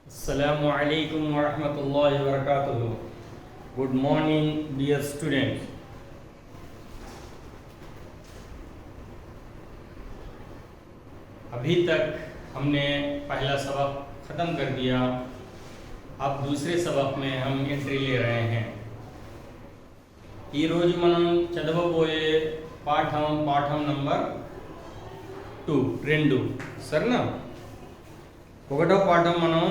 Assalamu alaikum wa rahmatullahi wa barakatuh. Good morning, dear students. अभी तक हमने पहला सबक ख़त्म कर दिया। अब दूसरे सबक में हम एंट्री ले रहे हैं। ఈ రోజు మనం చదవబోయే పాఠం నంబర్ 2 సరేనా? ఒకటో పాఠం మనం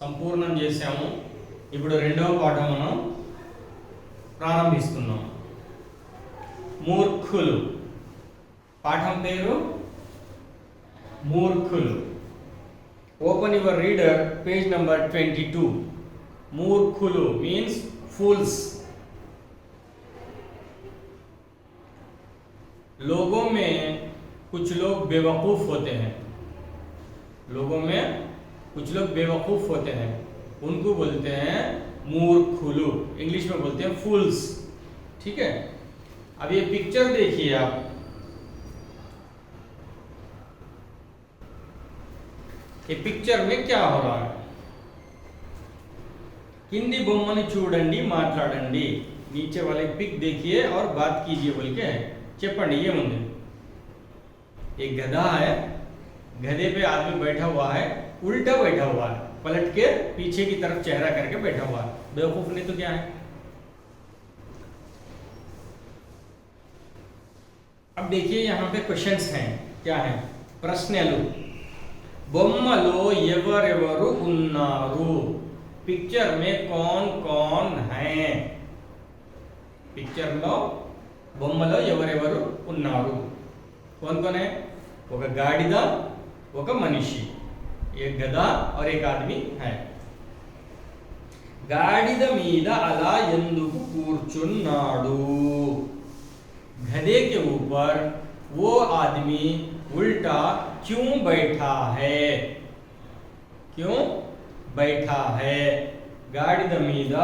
సంపూర్ణం చేసాము. ఇప్పుడు రెండవ పాఠం మనం ప్రారంభిస్తున్నాం. మూర్ఖులు. పాఠం పేరు మూర్ఖులు. Open your reader page number 22. మూర్ఖులు మీన్స్ fools. लोगों में कुछ लोग बेवकूफ़ होते हैं. लोगों में कुछ लोग बेवकूफ़ होते हैं, उनको बोलते हैं मूर्खुलु. इंग्लिश में बोलते हैं फूल्स. ठीक है. अब ये पिक्चर देखिए आप. ये पिक्चर में क्या हो रहा है? కింది బొమ్మని చూడండి, మాట్లాడండి. नीचे वाले पिक देखिए और बात कीजिए बोल के చెప్పండి. ఏముంది? एक गधा है. गधे पे आदमी बैठा हुआ है, उल्टा बैठा हुआ है, पलट के पीछे की तरफ चेहरा करके बैठा हुआ है. बेवकूफ नहीं तो क्या है? अब देखिए यहाँ पे क्वेश्चंस हैं. क्या है? ప్రశ్నలు. బొమ్మలో ఎవరెవరు ఉన్నారు? पिक्चर में कौन कौन है? पिक्चर लो బొమ్మలో ఎవరెవరు ఉన్నారు? कौन कौन है? ఒక గాడిద, ఒక మనిషి, एक गधा और एक आदमी है. గాడిద మీద అలా ఎందుకు కూర్చున్నాడు? गधे के ऊपर वो आदमी उल्टा क्यों बैठा है? क्यों बैठा है? गाड़ी మీద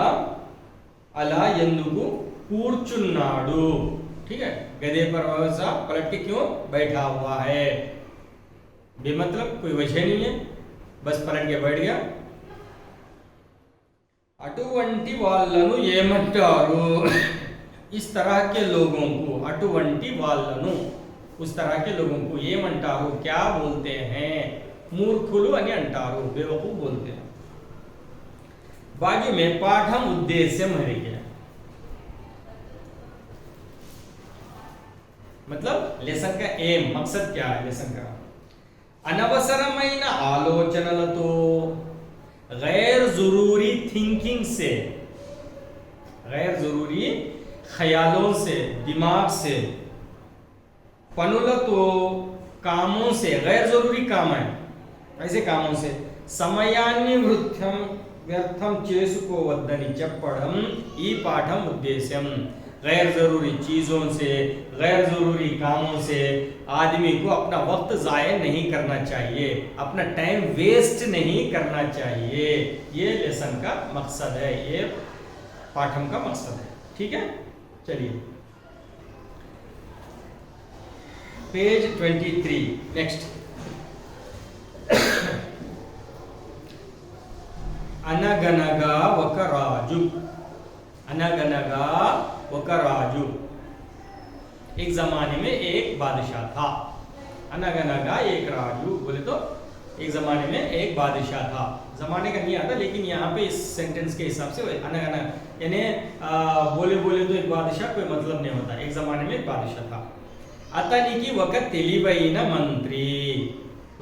अला ఎందుకు కూర్చున్నాడు? ठीक है. गधे पर वैसा पलट के क्यों बैठा हुआ है? बेमतलब कोई वजह नहीं है, बस पलट के बैठ गया. అటువంటి వాళ్ళను ఏమంటారు? इस तरह के लोगों को అటువంటి వాళ్ళను, उस तरह के लोगों को ఏమంటారు? क्या बोलते हैं? మూర్ఖులు అని అంటారు, बेवकूफ बोलते हैं. बाजू में पाठम उद्देश्यम है. क्या मतलब लेसन का एम, मकसद क्या है लेसन का? అనవసరమైన ఆలోచనలతో, गैर जरूरी थिंकिंग से, गैर जरूरी ख्यालों से, दिमाग से, పనులతో, कामों से, गैर जरूरी काम है ऐसे कामों से సమయాన్ని వ్యర్థం చేసుకోవద్దని చెప్పడం ఈ పాఠం ఉద్దేశ్యం. गैर जरूरी चीज़ों से, गैर जरूरी कामों से आदमी को अपना वक्त ज़ाया नहीं करना चाहिए, अपना टाइम वेस्ट नहीं करना चाहिए. ये लेसन का मकसद है, ये पाठम का मकसद है. ठीक है. चलिए पेज 23. नेक्स्ट. అనగనగా ఒక రాజు. అనగనగా ఒక రాజు. एक जमाने में एक बादशाह था. अनगनगा एक राजू बोले तो एक जमाने में एक बादशाह था. जमाने का नहीं आता, लेकिन यहाँ पे इस सेंटेंस के हिसाब से अनगना यानी बोले बोले तो एक बादशाह, कोई मतलब नहीं होता. एक जमाने में एक बादशाह था. अतनिकी वक़्त తెలివైన मंत्री.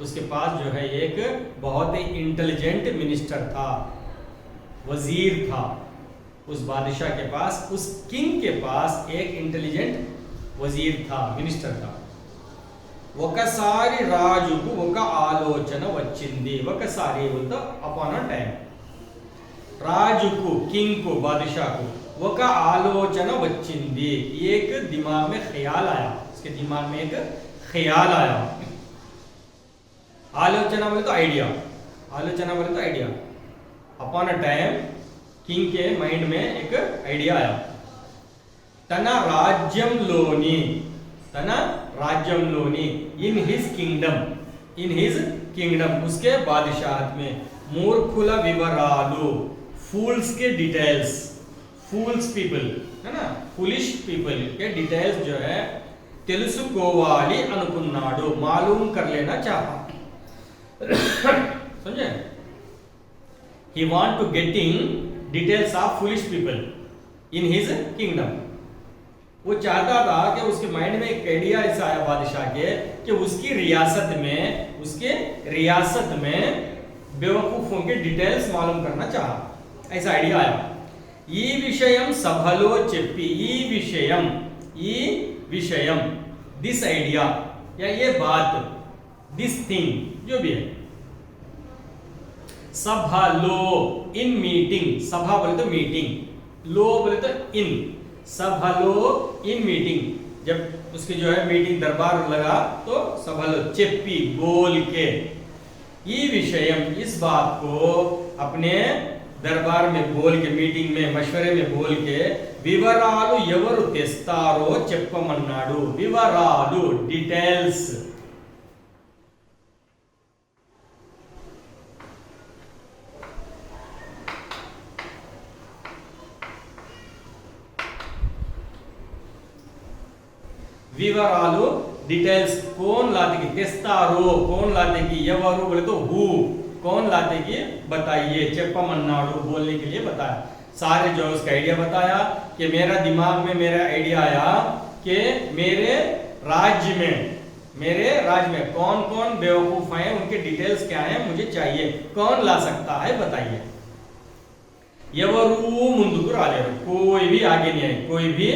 उसके पास जो है एक बहुत ही इंटेलिजेंट मिनिस्टर था, वजीर था. उस बादशाह के पास, उस किंग के पास एक इंटेलिजेंट वजीर था, मिनिस्टर था. ఒకసారి రాజుకు ఒక ఆలోచన వచ్చింది. ఒకసారి बोलता अपॉन अ टाइम. రాజుకు, किंग को, बादशाह को ఒక ఆలోచన వచ్చింది. एक दिमाग में ख्याल आया, उसके दिमाग में एक ख्याल आया. आलोचना बोले तो आइडिया, आलोचना बोले तो idea. Upon a time king के माइंड में एक आइडिया आया. తన రాజ్యంలోని, తన రాజ్యంలోని, in his kingdom, in his kingdom, उसके बादशाहत में। मूर्खुला विवरालु, फूल्स के डिटेल्स, फूल्स पीपल है ना, फूलिश पीपल के डिटेल्स जो है तेलुसुकोवाली अनुकुन्नाडु, मालूम कर लेना चाहा। समझे? He want to getting details of foolish people in his kingdom. वो चाहता था कि उसके माइंड में एक आइडिया ऐसा आया बादशाह के कि उसकी रियासत में बेवकूफों के डिटेल्स मालूम करना चाहा, ऐसा आइडिया आया। ఈ విషయం సభలో చెప్పి, ఈ विषयम दिस आइडिया या ये बात, दिस थिंग जो भी है, सभा लो इन मीटिंग, सभा बोले तो मीटिंग, लो बोले तो इन, सभा लो इन मीटिंग, जब उसकी जो है मीटिंग दरबार लगा तो सभा लो चेप्पी बोल के, ये विषयम इस बात को अपने दरबार में बोल के, मीटिंग में मशवरे में बोल के, विवरालु एवरु तेस्तारो चेप्पमन्नाडु, विवरालु डिटेल्स, विवरालु डिटेल्स कौन लाते की, तेस्तारो कौन लाते की, एवरु बोले तो हु, कौन लाते की बताइए, चेप्पमन्नाडु बोलने के लिए बताया। सारे जो उसका आइडिया बताया कि मेरा दिमाग में मेरा आइडिया आया कि मेरे राज्य में कौन कौन बेवकूफ हैं, उनके डिटेल्स क्या हैं, मुझे चाहिए, कौन ला सकता है बताइए। एवरू मुंदुकु रालेरु, कोई भी आगे नहीं आए, कोई भी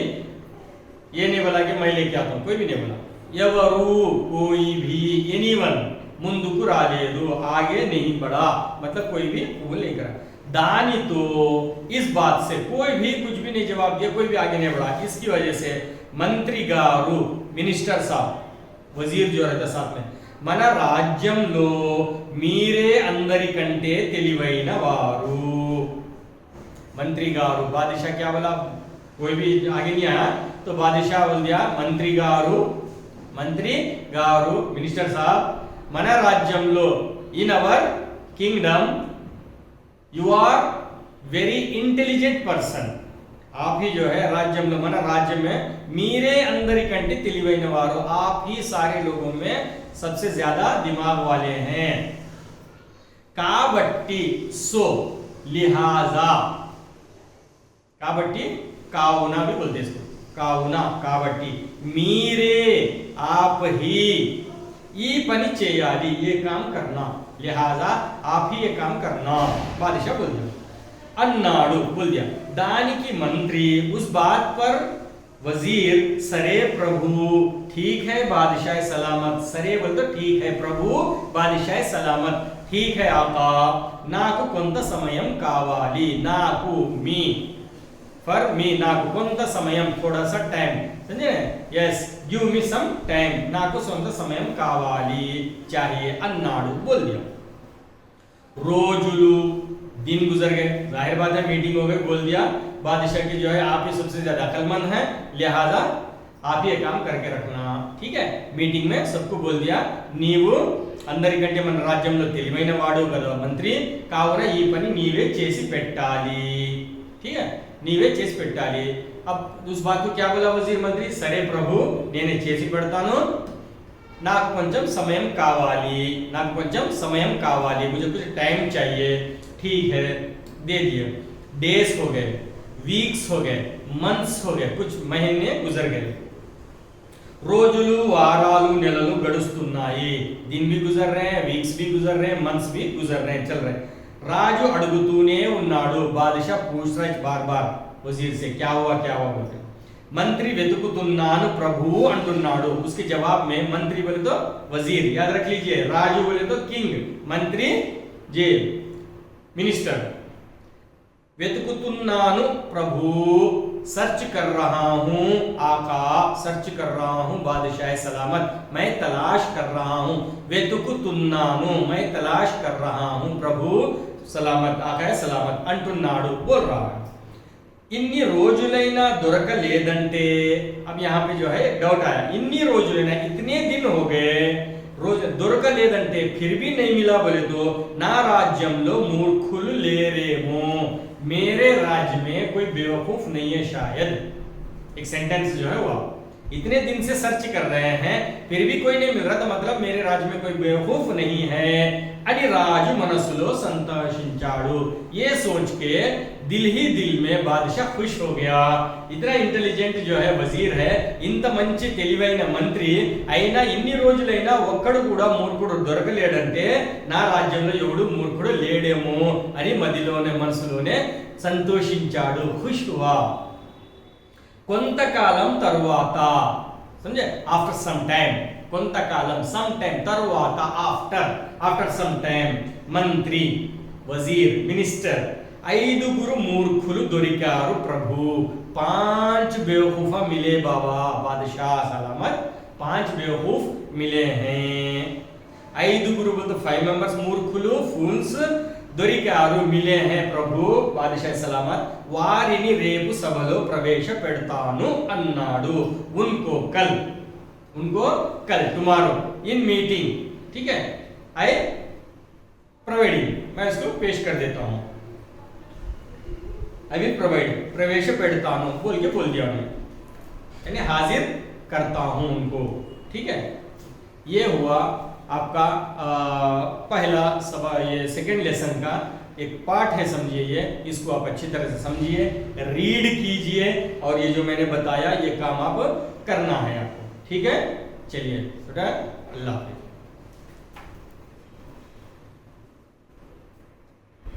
ये नहीं बोला कि मैं लेके आता हूं, कोई भी नहीं बोला। एवरू कोई भी, एनीवन मुंदुकु रालेरु आगे नहीं बढ़ा, मतलब कोई भी कबूल नहीं करा। दानी तो इस बात से कोई भी कुछ भी नहीं जवाब दिया, कोई भी आगे नहीं बढ़ा। इसकी वजह से मंत्री गारू, मिनिस्टर साहब, वजीर जो रहता साथ में, మన రాజ్యంలో మీరే అందరికంటే తెలివైన వారు। मंत्री गारू, बादशाह क्या बोला, कोई भी आगे नहीं आया तो बादशाह बोल दिया मंत्री गारू, मिनिस्टर साहब, మన రాజ్యంలో in our kingdom you are very intelligent person, आप ही जो है राज्यंలో మన राज्य में మీరే అందరికంటే తెలివైన వారు, आप ही सारे लोगों में सबसे ज्यादा दिमाग वाले हैं। కాబట్టి सो लिहाजा, కాబట్టి కావున भी बोलते इसको, కావున కాబట్టి మీరే आप ही ఈ పని చేయాలి, ये काम करना, लिहाजा आप ही ये काम करना, बादशाह बोल दिया। अन्नाडु बोल दिया, दानिकी मंत्री उस बात पर वजीर, सरे प्रभु ठीक है बादशाह सलामत, सरे बोल तो ठीक है, प्रभु बादशाह सलामत, ठीक है आका, नाकु కొంత సమయం కావాలి, नाकु मी फॉर मी, नाकु కొంత సమయం थोड़ा सा टाइम, समझे? Yes, give me some time, नाकु కొంత సమయం కావాలి, चाहिए, अन्नाडु बोल दिया। रोजुलु दिन गुजर गए, जाहिर बात है मीटिंग हो गई, बोल दिया बादशाह की जो है आप ही सबसे ज्यादा अक्लमंद हैं, लिहाजा आप ही ये काम करके रखना, ठीक है। मीटिंग में सबको बोल दिया, నీవు అందరికంటే మన రాజ్యంలో తెలివైన వాడు కదా మంత్రి, కావున ఈ పని నీవే చేసి పెట్టాలి, ठीक है, నీవే చేసి పెట్టాలి। अब उस बात को क्या बोला वजीर मंत्री, सरे प्रभु నేనే చేసి పెడతాను, నాకు కొంచెం సమయం కావాలి, నాకు కొంచెం సమయం కావాలి, मुझे कुछ टाइम चाहिए, ठीक है, दे दिए। डेज हो गए, वीक्स हो गए, मंथ्स हो गए, कुछ महीने गुजर गए। రోజులు వారాలు నెలలు గడుస్తున్నాయి, दिन भी गुजर रहे हैं, वीक्स भी गुजर रहे हैं, मंथ्स भी गुजर रहे हैं, चल रहे हैं। రాజు అడుగుతూనే ఉన్నాడు, బాదషా पूछ रहा है बार बार वजीर से, क्या हुआ बोलते। मंत्री వెతుకుతున్నాను ప్రభు అంటున్నాడు, उसके जवाब में मंत्री बोले तो वजीर, याद रख लीजिए, राजू बोले तो किंग, मंत्री जे मिनिस्टर। వెతుకుతున్నాను ప్రభు, सर्च कर रहा हूं आका, सर्च कर रहा हूं बादशाह सलामत, मैं तलाश कर रहा हूं। వెతుకుతున్నాను, मैं तलाश कर रहा हूं प्रभु सलामत, आका सलामत अंటున్నాడు, बोल रहा है। इन्नी రోజులైనా దొరకలేదంటే, अब यहाँ पे जो है डाउट आया, इन्नी రోజులైనా इतने दिन हो गए రోజు దొరకలేదంటే फिर भी नहीं मिला बोले तो నా రాజ్యంలో మూర్ఖులు లేరేమో, मेरे राज्य में कोई बेवकूफ नहीं है शायद। एक सेंटेंस जो है वो इतने दिन से सर्च कर रहे हैं फिर भी कोई नहीं मिल रहा, तो मतलब मेरे राज्य में कोई बेवकूफ नहीं है। అని రాజు మనసులో సంతోషించాడు, ये सोच के दिल ही दिल में बादशाह खुश हो गया। इतना इंटेलिजेंट जो है वजीर है, ఇంత మంచి తెలివైన మంత్రి అయినా ఇన్ని రోజులైనా ఒక్కడు కూడా మూర్ఖుడు దొరకలేడంటే నా రాజ్యంలో ఎవడు మూర్ఖుడు లేడేమో అని మదిలోనే మనసులోనే సంతోషించాడు, ఖుష్ హువా। కొంతకాలం తరువాత, समझे, आफ्टर सम टाइम, కొంతకాలం सम टाइम తరువాత, आफ्टर सम टाइम మంత్రి, వజీర్, మినిస్టర్, ఐదుగురు మూర్ఖులు దొరికారు ప్రభు। 5 बेवकूफा मिले बाबा, बादशाह सलामत 5 बेवकूफ मिले हैं। ఐదుగురు बोलते 5 मेंबर्स మూర్ఖులు, ఫూల్స్ దొరికారు, మిలే హే ప్రభు, బాదషాహ్ సలామత్, వారిని రేపు సభలో ప్రవేశపెడతాను అన్నాడు। उनको कल टुमारो इन मीटिंग, ठीक है, आई प्रोवाइडिंग, मैं इसको पेश कर देता हूं, अभी प्रोवाइड, प्रवेशपेडतानु बोल के बोल दिया मैं, यानी हाजिर करता हूं उनको, ठीक है। ये हुआ आपका पहला ये सेकेंड लेसन का एक पार्ट है, समझिए ये, इसको आप अच्छी तरह से समझिए, रीड कीजिए और ये जो मैंने बताया ये काम आप करना है आपको, ठीक है। चलिए, अल्लाह।